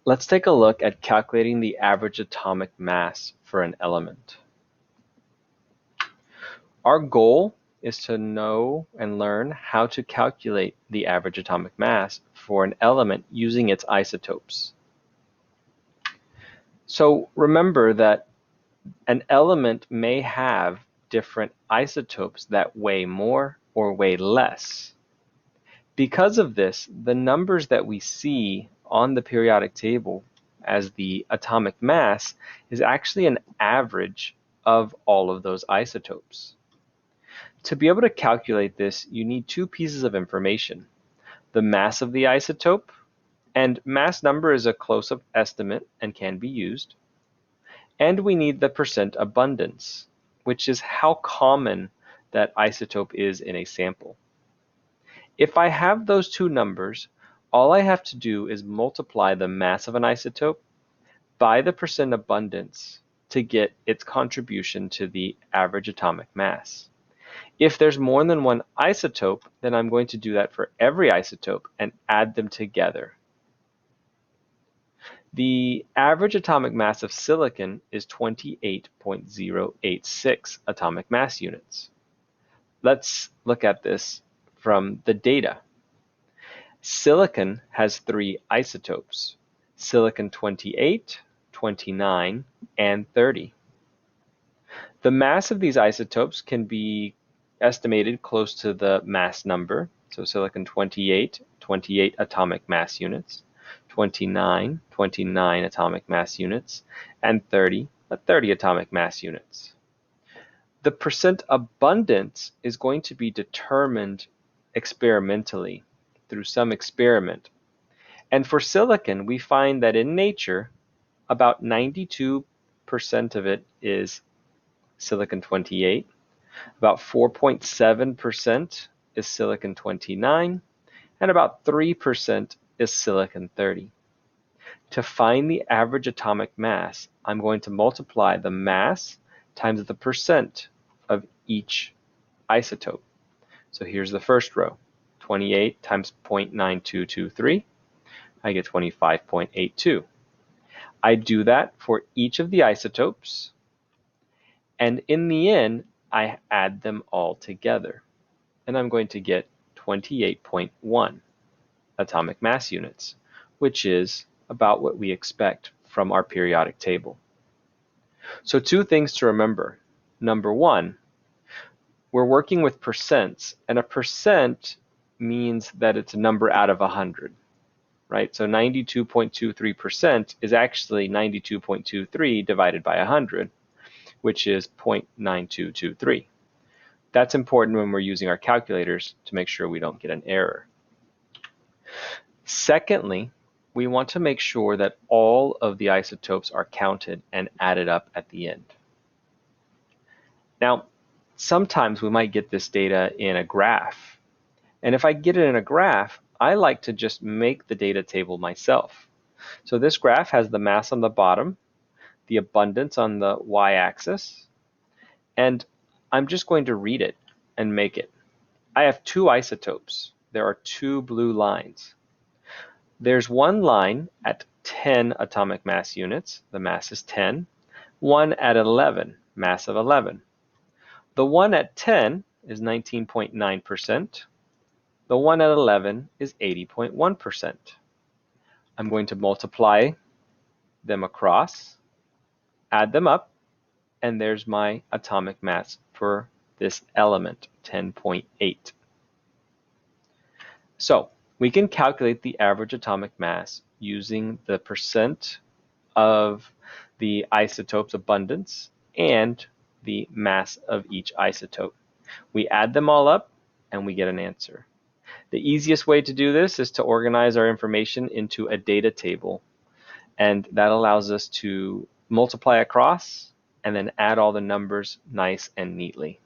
Let's take a look at calculating the average atomic mass for an element. Our goal is to know and learn how to calculate the average atomic mass for an element using its isotopes. So remember that an element may have different isotopes that weigh more or weigh less. Because of this, the numbers that we see on the periodic table as the atomic mass is actually an average of all of those isotopes. To be able to calculate this, you need two pieces of information: the mass of the isotope, and mass number is a close-up estimate and can be used, and we need the percent abundance, which is how common that isotope is in a sample. If I have those two numbers, all I have to do is multiply the mass of an isotope by the percent abundance to get its contribution to the average atomic mass. If there's more than one isotope, then I'm going to do that for every isotope and add them together. The average atomic mass of silicon is 28.086 atomic mass units. Let's look at this from the data. Silicon has three isotopes: silicon 28, 29, and 30. The mass of these isotopes can be estimated close to the mass number. So silicon 28, 28 atomic mass units, 29, 29 atomic mass units, and 30, 30 atomic mass units. The percent abundance is going to be determined experimentally through some experiment. And for silicon, we find that in nature, about 92% of it is silicon 28, about 4.7% is silicon 29, and about 3% is silicon 30. To find the average atomic mass, I'm going to multiply the mass times the percent of each isotope. So here's the first row: 28 times 0.9223, I get 25.82. I do that for each of the isotopes, and in the end, I add them all together, and I'm going to get 28.1 atomic mass units, which is about what we expect from our periodic table. So two things to remember. Number one, we're working with percents, and a percent means that it's a number out of 100. Right? So 92.23% is actually 92.23 divided by 100, which is 0.9223. That's important when we're using our calculators to make sure we don't get an error. Secondly, we want to make sure that all of the isotopes are counted and added up at the end. Now, sometimes we might get this data in a graph. And if I get it in a graph, I like to just make the data table myself. So this graph has the mass on the bottom, the abundance on the y-axis, and I'm just going to read it and make it. I have two isotopes. There are two blue lines. There's one line at 10 atomic mass units, the mass is 10, one at 11, mass of 11. The one at 10 is 19.9%. The one at 11 is 80.1%. I'm going to multiply them across, add them up, and there's my atomic mass for this element, 10.8. So we can calculate the average atomic mass using the percent of the isotope's abundance and the mass of each isotope. We add them all up and we get an answer. The easiest way to do this is to organize our information into a data table, and that allows us to multiply across and then add all the numbers nice and neatly.